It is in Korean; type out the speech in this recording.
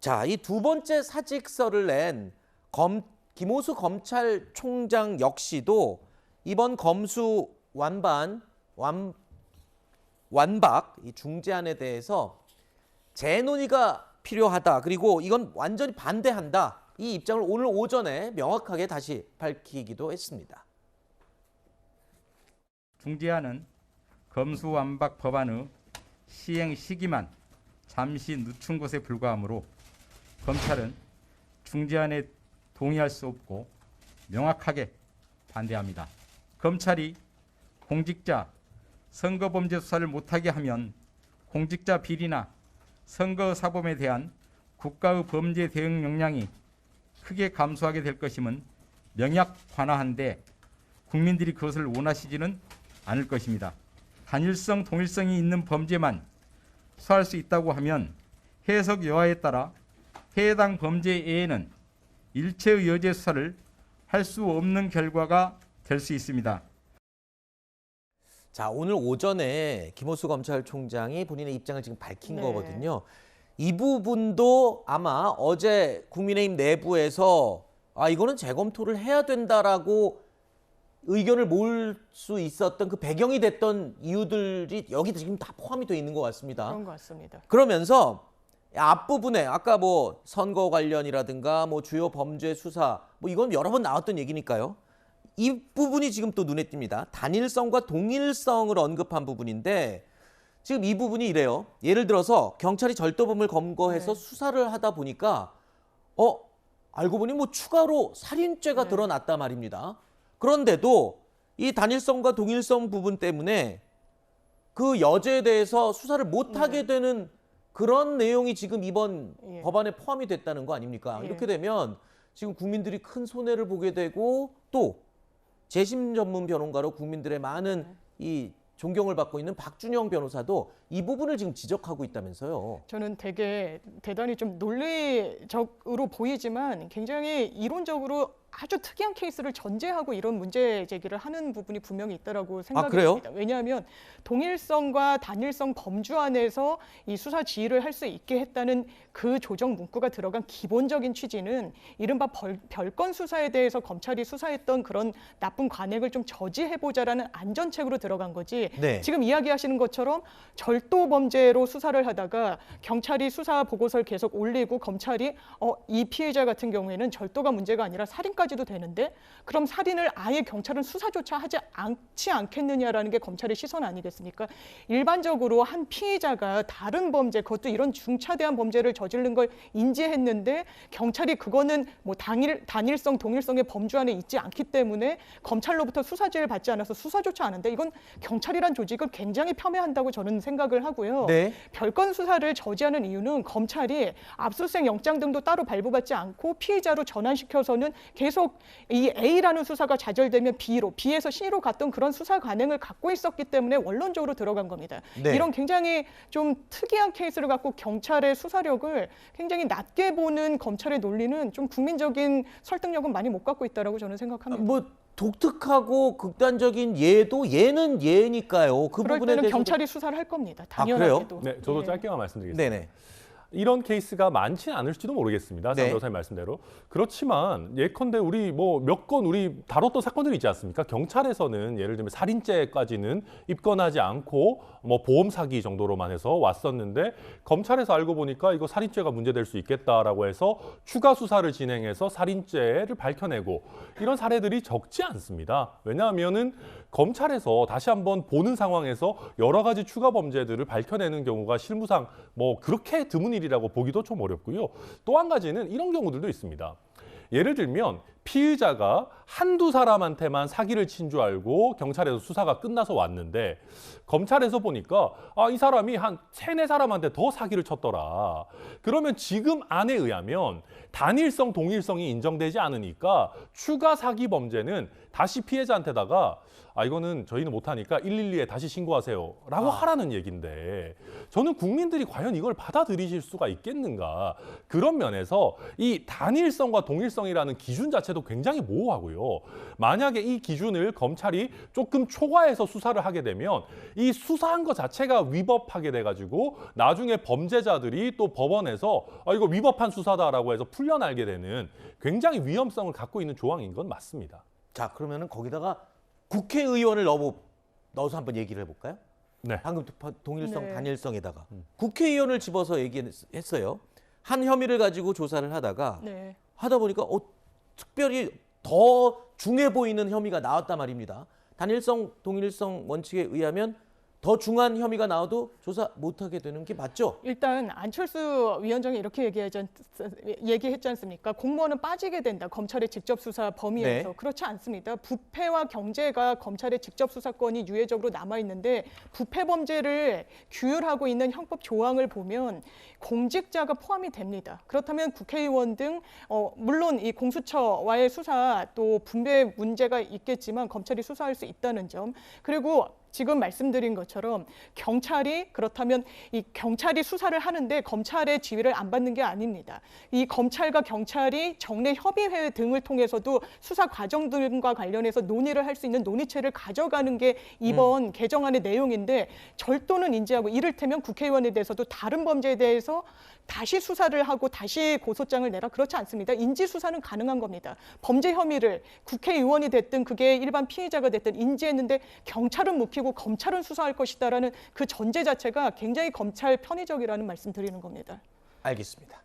자, 이 두 번째 사직서를 낸 김호수 검찰총장 역시도 이번 검수 완박 이 중재안에 대해서 재논의가 필요하다. 그리고 이건 완전히 반대한다. 이 입장을 오늘 오전에 명확하게 다시 밝히기도 했습니다. 중재안은 검수완박 법안의 시행 시기만 잠시 늦춘 것에 불과하므로 검찰은 중재안에 동의할 수 없고 명확하게 반대합니다. 검찰이 공직자 선거범죄 수사를 못하게 하면 공직자 비리나 선거사범에 대한 국가의 범죄 대응 역량이 크게 감소하게 될 것임은 명약관화한데 국민들이 그것을 원하시지는 않을 것입니다. 단일성, 동일성이 있는 범죄만 수사할 수 있다고 하면 해석 여하에 따라 해당 범죄 외에는 일체의 여죄 수사를 할 수 없는 결과가 될 수 있습니다. 자, 오늘 오전에 김호수 검찰총장이 본인의 입장을 지금 밝힌 거거든요. 이 부분도 아마 어제 국민의힘 내부에서 이거는 재검토를 해야 된다라고 의견을 모을 수 있었던 그 배경이 됐던 이유들이 여기 지금 다 포함이 되어 있는 것 같습니다. 그런 것 같습니다. 그러면서 앞부분에 아까 뭐 선거 관련이라든가 뭐 주요 범죄 수사 뭐 이건 여러 번 나왔던 얘기니까요. 이 부분이 지금 또 눈에 띕니다. 단일성과 동일성을 언급한 부분인데 지금 이 부분이 이래요. 예를 들어서 경찰이 절도범을 검거해서 수사를 하다 보니까 알고 보니 뭐 추가로 살인죄가 드러났단 말입니다. 그런데도 이 단일성과 동일성 부분 때문에 그 여죄에 대해서 수사를 못하게 되는 그런 내용이 지금 이번 법안에 포함이 됐다는 거 아닙니까? 이렇게 되면 지금 국민들이 큰 손해를 보게 되고 또 재심 전문 변호인가로 국민들의 많은 이 존경을 받고 있는 박준영 변호사도 이 부분을 지금 지적하고 있다면서요. 저는 대단히 좀 논리적으로 보이지만 굉장히 이론적으로 아주 특이한 케이스를 전제하고 이런 문제 제기를 하는 부분이 분명히 있다라고 생각이 듭니다. 왜냐하면 동일성과 단일성 범주 안에서 이 수사 지휘를 할 수 있게 했다는 그 조정 문구가 들어간 기본적인 취지는 이른바 별건 수사에 대해서 검찰이 수사했던 그런 나쁜 관행을 좀 저지해보자라는 안전책으로 들어간 거지. 지금 이야기하시는 것처럼 절도 범죄로 수사를 하다가 경찰이 수사 보고서를 계속 올리고 검찰이 이 피해자 같은 경우에는 절도가 문제가 아니라 살인까지도 되는데 그럼 살인을 아예 경찰은 수사조차 하지 않겠느냐라는 게 검찰의 시선 아니겠습니까? 일반적으로 한 피해자가 다른 범죄, 그것도 이런 중차대한 범죄를 저지른 걸 인지했는데 경찰이 그거는 뭐 단일성, 동일성의 범주 안에 있지 않기 때문에 검찰로부터 수사지를 받지 않아서 수사조차 안 한다. 이건 경찰이란 조직을 굉장히 폄훼한다고 저는 생각을 하고요. 별건 수사를 저지하는 이유는 검찰이 압수수색 영장 등도 따로 발부받지 않고 피해자로 전환시켜서는 계속 이 A라는 수사가 좌절되면 B로, B에서 C로 갔던 그런 수사 관행을 갖고 있었기 때문에 원론적으로 들어간 겁니다. 이런 굉장히 좀 특이한 케이스를 갖고 경찰의 수사력을 굉장히 낮게 보는 검찰의 논리는 좀 국민적인 설득력은 많이 못 갖고 있다라고 저는 생각합니다. 뭐 독특하고 극단적인 예는 예니까요. 그 그럴 부분에 때는 대해서 경찰이 수사를 할 겁니다. 당연하게도. 네, 저도 짧게만 말씀드리겠습니다. 이런 케이스가 많지는 않을지도 모르겠습니다. 장 변호사님 말씀대로. 그렇지만 예컨대 우리 뭐 몇 건 우리 다뤘던 사건들이 있지 않습니까? 경찰에서는 예를 들면 살인죄까지는 입건하지 않고 뭐 보험 사기 정도로만 해서 왔었는데 검찰에서 알고 보니까 이거 살인죄가 문제될 수 있겠다라고 해서 추가 수사를 진행해서 살인죄를 밝혀내고 이런 사례들이 적지 않습니다. 왜냐하면은 검찰에서 다시 한번 보는 상황에서 여러 가지 추가 범죄들을 밝혀내는 경우가 실무상 뭐 그렇게 드문 일이라고 보기도 좀 어렵고요. 또 한 가지는 이런 경우들도 있습니다. 예를 들면 피의자가 한두 사람한테만 사기를 친 줄 알고 경찰에서 수사가 끝나서 왔는데 검찰에서 보니까 이 사람이 한 3-4사람한테 더 사기를 쳤더라. 그러면 지금 안에 의하면 단일성, 동일성이 인정되지 않으니까 추가 사기 범죄는 다시 피해자한테다가 이거는 저희는 못하니까 112에 다시 신고하세요라고 하라는 얘기인데 저는 국민들이 과연 이걸 받아들이실 수가 있겠는가. 그런 면에서 이 단일성과 동일성이라는 기준 자체도 굉장히 모호하고요. 만약에 이 기준을 검찰이 조금 초과해서 수사를 하게 되면 이 수사한 것 자체가 위법하게 돼가지고 나중에 범죄자들이 또 법원에서 이거 위법한 수사다라고 해서 풀려나게 되는 굉장히 위험성을 갖고 있는 조항인 건 맞습니다. 자, 그러면은 거기다가 국회의원을 넣어서 한번 얘기를 해볼까요? 네. 방금 동일성, 네. 단일성에다가 국회의원을 집어서 얘기했어요. 한 혐의를 가지고 조사를 하다가 네. 하다 보니까 특별히 더 중해 보이는 혐의가 나왔단 말입니다. 단일성, 동일성 원칙에 의하면 더 중한 혐의가 나와도 조사 못하게 되는 게 맞죠? 일단 안철수 위원장이 이렇게 얘기했지 않습니까? 공무원은 빠지게 된다. 검찰의 직접 수사 범위에서. 네. 그렇지 않습니다. 부패와 경제가 검찰의 직접 수사권이 유예적으로 남아 있는데 부패 범죄를 규율하고 있는 형법 조항을 보면 공직자가 포함이 됩니다. 그렇다면 국회의원 등 물론 이 공수처와의 수사 또 분배 문제가 있겠지만 검찰이 수사할 수 있다는 점. 그리고 지금 말씀드린 것처럼 경찰이 그렇다면 이 경찰이 수사를 하는데 검찰의 지휘를 안 받는 게 아닙니다. 이 검찰과 경찰이 정례 협의회 등을 통해서도 수사 과정 등과 관련해서 논의를 할 수 있는 논의체를 가져가는 게 이번 개정안의 내용인데 절도는 인지하고 이를테면 국회의원에 대해서도 다른 범죄에 대해서 다시 수사를 하고 다시 고소장을 내라 그렇지 않습니다. 인지 수사는 가능한 겁니다. 범죄 혐의를 국회의원이 됐든 그게 일반 피해자가 됐든 인지했는데 경찰은 묵히고 검찰은 수사할 것이다라는 그 전제 자체가 굉장히 검찰 편의적이라는 말씀 드리는 겁니다. 알겠습니다.